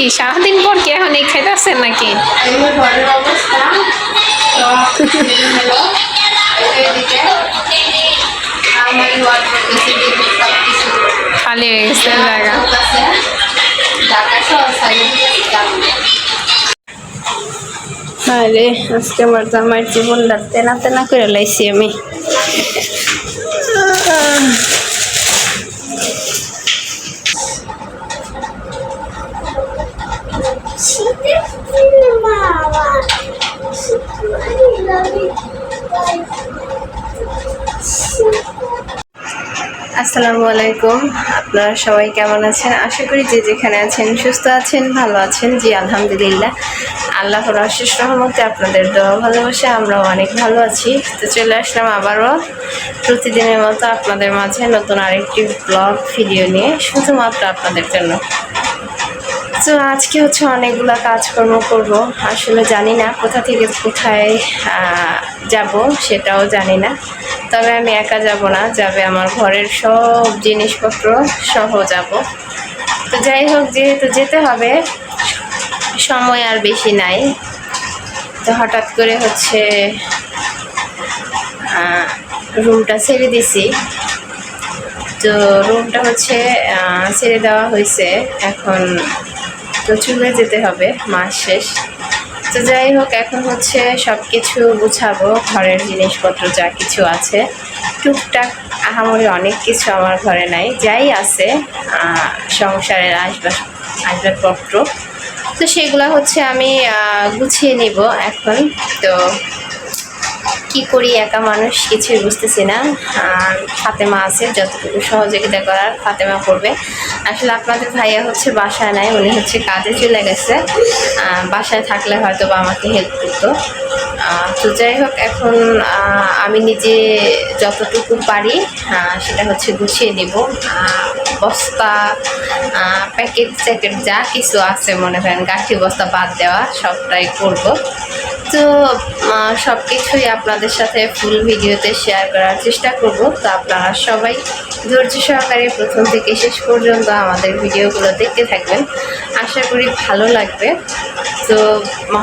কি সারাদিন পর কি এখন এই খাইতেছেন নাকি? খালি হয়ে গেছে জায়গা। আরে আজকে আমার জামাইয়ের জীবনটা তেনা তেনা করে লাইছি আমি। আসসালামু আলাইকুম, আপনারা সবাই কেমন আছেন? আশা করি যে যেখানে আছেন সুস্থ আছেন, ভালো আছেন। জি আলহামদুলিল্লাহ, আল্লাহর অশেষ রহমতে আপনাদের দোয়া ভালোবাসা আমরাও অনেক ভালো আছি। তো চলে আসলাম আবারও প্রতিদিনের মতো আপনাদের মাঝে নতুন আরেকটি ব্লগ ভিডিও নিয়ে, শুধুমাত্র আপনাদের জন্য। তো আজকে হচ্ছে অনেকগুলো কাজকর্ম করব, আসলে জানি না কোথা থেকে কোথায় যাব, সেটাও জানি না। তবে আমি একা যাব না, যাবে আমার ঘরের সব জিনিসপত্র সহ যাব। তো যাই হোক, যেহেতু যেতে হবে, সময় আর বেশি নাই। তো হঠাৎ করে হচ্ছে রুমটা ছেড়ে দিছি। তো রুমটা হচ্ছে ছেড়ে দেওয়া হয়েছে, এখন তো চলে যেতে হবে মাস শেষ। তো যাই হোক, এখন হচ্ছে সব কিছু গুছাবো, ঘরের জিনিসপত্র যা কিছু আছে, টুকটাক আহামরি অনেক কিছু আমার ঘরে নাই, যাই আছে সংসারের আসবাবপত্র, তো সেগুলো হচ্ছে আমি গুছিয়ে নিব এখন। তো কি করি, একা মানুষ, কিছুই বুঝতেছি না। ফাতেমা আছে, যতটুকু সহযোগিতা করার ফাতেমা করবে। আসলে আপনাদের ভাইয়া হচ্ছে বাসায় নাই, উনি হচ্ছে কাজে চলে গেছে। বাসায় থাকলে হয়তো বা আমাকে হেল্প করতো। তো যাই হোক, এখন আমি নিজে যতটুকু পারি সেটা হচ্ছে গুছিয়ে নিব। বস্তা, প্যাকেট চ্যাকেট যা কিছু আছে, মনে করেন গাঠি বস্তা বাদ দেওয়া, সবটাই করব। তো সব কিছুই আপনাদের সাথে ফুল ভিডিওতে শেয়ার করার চেষ্টা করব। তো আপনারা সবাই ধৈর্য সহকারে প্রথম থেকে শেষ পর্যন্ত আমাদের ভিডিওগুলো দেখতে থাকবেন, আশা করি ভালো লাগবে। তো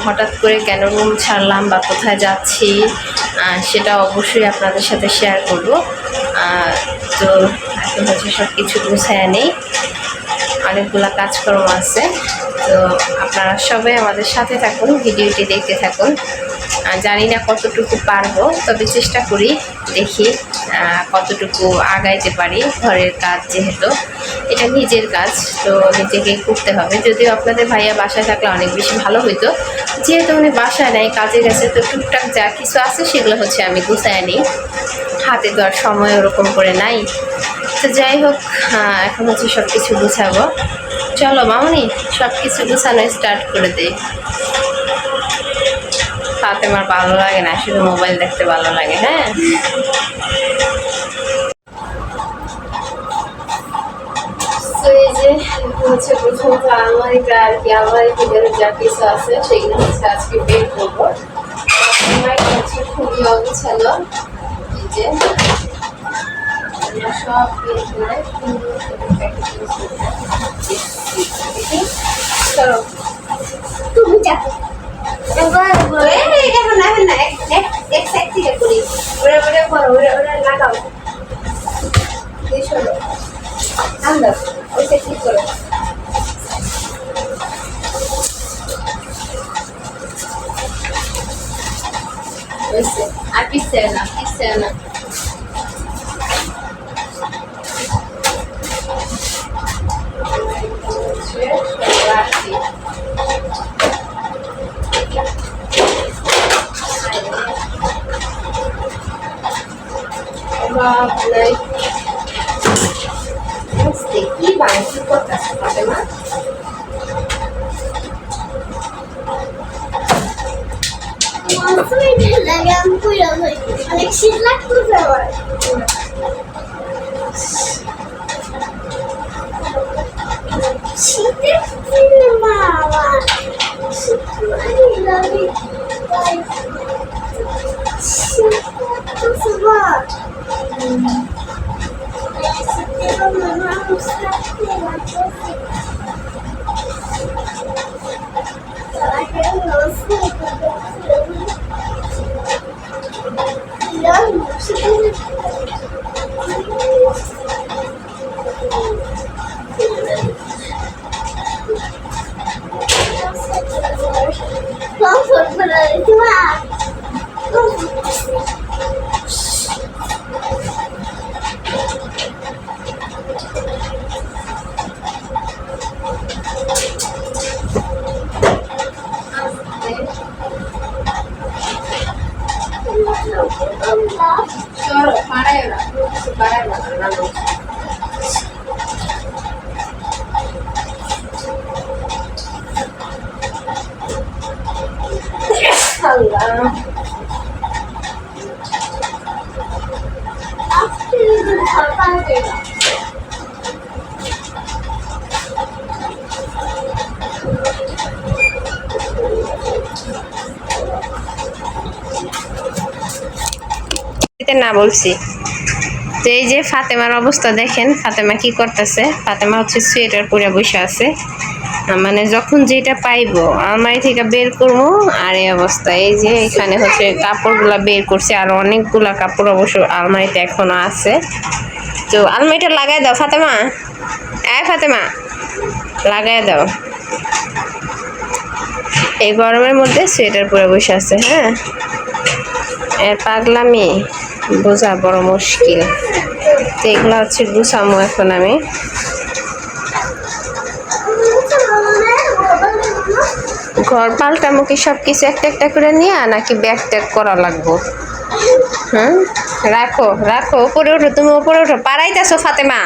হঠাৎ করে কেন রুম ছাড়লাম বা কোথায় যাচ্ছি সেটা অবশ্যই আপনাদের সাথে শেয়ার করব। তো এখন হচ্ছে সব কিছু গুছায় নেই, অনেকগুলো কাজকর্ম আছে। তো আপনারা সবাই আমাদের সাথে থাকুন, ভিডিওটি দেখতে থাকুন। জানি না কতটুকু পারবো, তবে চেষ্টা করি, দেখি কতটুকু আগাইতে পারি। ঘরের কাজ যেহেতু এটা নিজের কাজ, তো নিজেকে করতে হবে। যদিও আপনাদের ভাইয়া বাসায় থাকলে অনেক বেশি ভালো হইতো, যেহেতু উনি বাসায় নেয়, কাজে গেছে, তো টুকটাক যা কিছু আছে সেগুলো হচ্ছে আমি গুছায় নিই। হাতে তো আর সময় ওরকম করে নাই। তো যাই হোক, এখন হচ্ছে সব কিছু গুছাবো। চলো মামনি, সব কিছু গুছানো স্টার্ট করে দিই। তাতে আমার ভালো লাগে না, শুধু মোবাইল দেখতে ভালো লাগে। হ্যাঁ, এই যে হচ্ছে প্রথমত আলমারিটা আর কি, আলমারির ভিতরে যা কিছু আছে সেগুলো হচ্ছে আজকে বের করবো। আলমারিটা হচ্ছে খুবই অগোছালো, এই যে সব বের করে সুন্দর করে প্যাকেজিং করতে। চলো তুমি যাও, এখন না এক সাইড থেকে করি, ওরা ওরা করো, ওরা ওরা লাগাও, সরো আমরা ওই সাইড ঠিক করো। আর পিছিয়ে না, পিছিয়ে না। কি বাংলা করতেছে ফাতেমা? অনেক শীত লাগতেছে আমার। শীতের সিনেমা আমার না বলছি। তো এই যে ফাতেমার অবস্থা দেখেন, ফাতেমা কি করতেছে। ফাতেমা হচ্ছে সোয়েটার পরে বসে আছে, মানে যখন যেটা পাইবো আলমারি থেকে বের করবো। আর এই অবস্থা, এই যে এখানে হচ্ছে কাপড়গুলা বের করছে, আর অনেকগুলা কাপড় অবশ্য আলমারিতে এখনো আছে। তো আলমারিটা লাগাই দাও ফাতেমা, ফাতেমা লাগাই দাও। এই গরমের মধ্যে সোয়েটার পরে বসে আছে। হ্যাঁ, এর পাগলামি বোঝা বড় মুশকিল। তো এগুলো হচ্ছে গুছামো এখন আমি। ঘর পাল্টামো কি সবকিছু একটা একটা করে নিয়ে, নাকি ব্যাগ ট্যাগ করা লাগবো? হ্যাঁ, রাখো রাখো, উপরে ওঠো, তুমি উপরে ওঠো। পারাইতেছো ফাতেমা?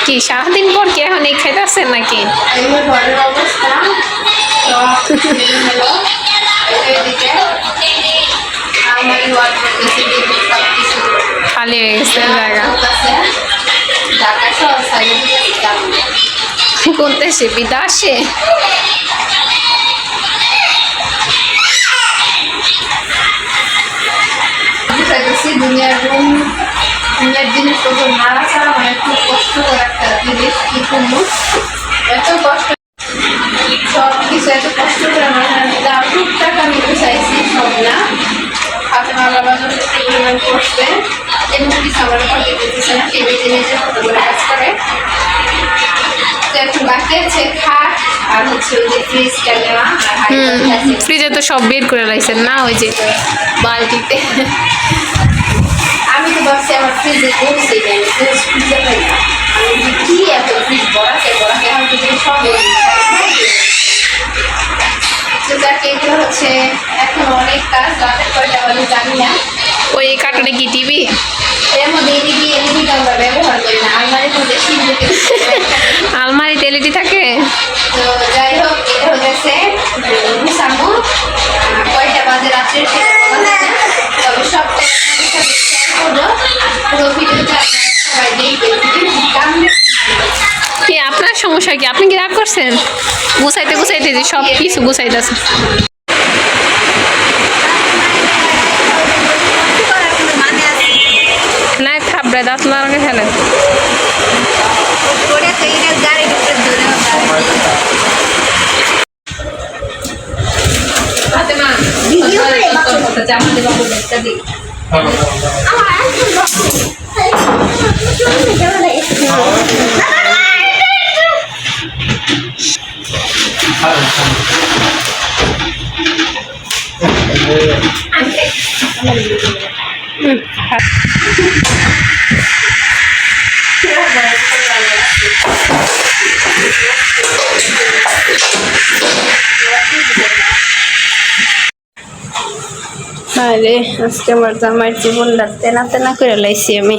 কি সারাদিন পর কি এখন এই খাইতেছেন নাকি? খালি হয়ে গেছে জায়গা। কোন দেশে? বিদেশে? দুনিয়ার জিনিসপত্র মারা ছাড়া মানে খুব কষ্টকর একটা জিনিস। কি করবো, এত কষ্ট, সব কিছু এত কষ্ট করে টুকটাক আমি চাইছি, সব না। ফাতেমা বাবা যথেষ্ট পরিমাণ করছে, এবং কিছু আমার করতে দিতেছে না, সে নিজে নিজের মতো করে কাজ করে। এখন বাকি আছে খাট, আর হচ্ছে ওই যে ফ্রিজটা নেওয়া। ফ্রিজে তো সব বের করে লাইছেন না, ওই যে বালতিতে। আমি তো ভাবছি আমার ফ্রিজে করছি, ফ্রিজে পাই না। আমি কি এত ফ্রিজ বড়াকে আমার ফ্রিজে সব এগুলো হচ্ছে এখন অনেক কাজ, রাতের কয়টা বাজে জানি না। ওই কার্টুনে কি টিভি? এর মধ্যে এলইডি আমরা ব্যবহার করি না, আলমারির মধ্যে আলমারিতে এলইডি থাকে। তো যাই হোক, এটা হচ্ছে গুছানো। কয়টা বাজে রাত্রের তবে সব পুরো ভিডিওটা সবাই দেখবেন। কি আপনার সমস্যা কি? আপনি কি রাগ করছেন? গুছাইতে গুছাইতে যে সব কিছু গুছাইতেছে। না খাবড়ে দাঁত লাগাকে ফেলেন। আরে আজকে আমার জামাইয়ের জীবনটা তেনা তেনা করে লাইছি আমি।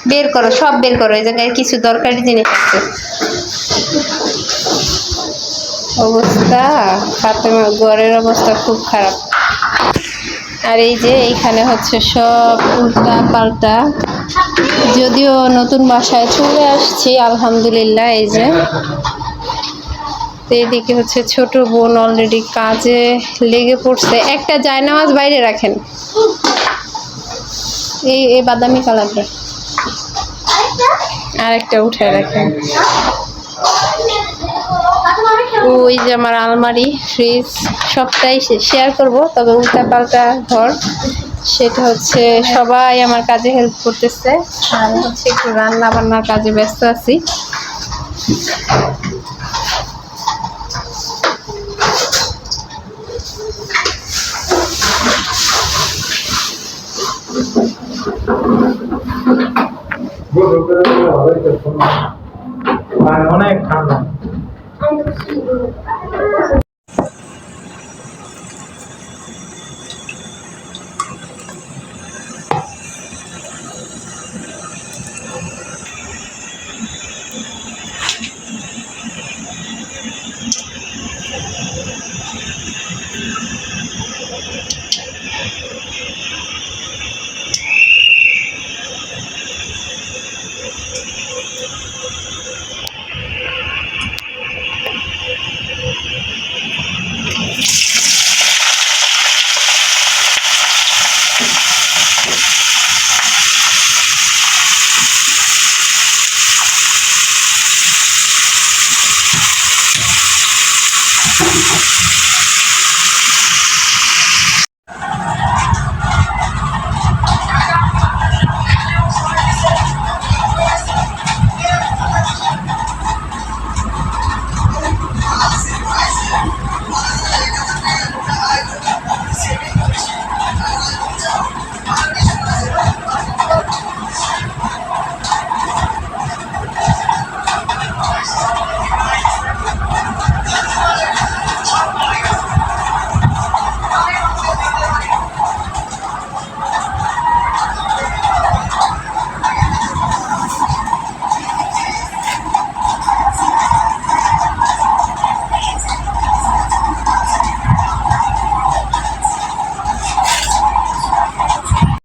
বের করো, সব বের করো, এই জায়গায় কিছু দরকারি জিনিস আছে। অবস্থা ফাতেমার ঘরের অবস্থা খুব খারাপ। আর এই যে এইখানে হচ্ছে সব উল্টা পাল্টা। যদিও নতুন বাসায় চলে আসছি আলহামদুলিল্লাহ। এই যে তো এদিকে হচ্ছে ছোট বোন অলরেডি কাজে লেগে পড়ছে। একটা জায়নামাজ বাইরে রাখেন, এই বাদামি কালারটা, আর একটা উঠে রাখেন। ওই যে আমার আলমারি, ফ্রিজ সবটাই শেয়ার করব, তবে উল্টা পাল্টা ঘর। সেটা হচ্ছে সবাই আমার কাজে হেল্প করতেছে, আর হচ্ছে একটু রান্না বান্নার কাজে ব্যস্ত আছি। অনেক ঠান্ডা।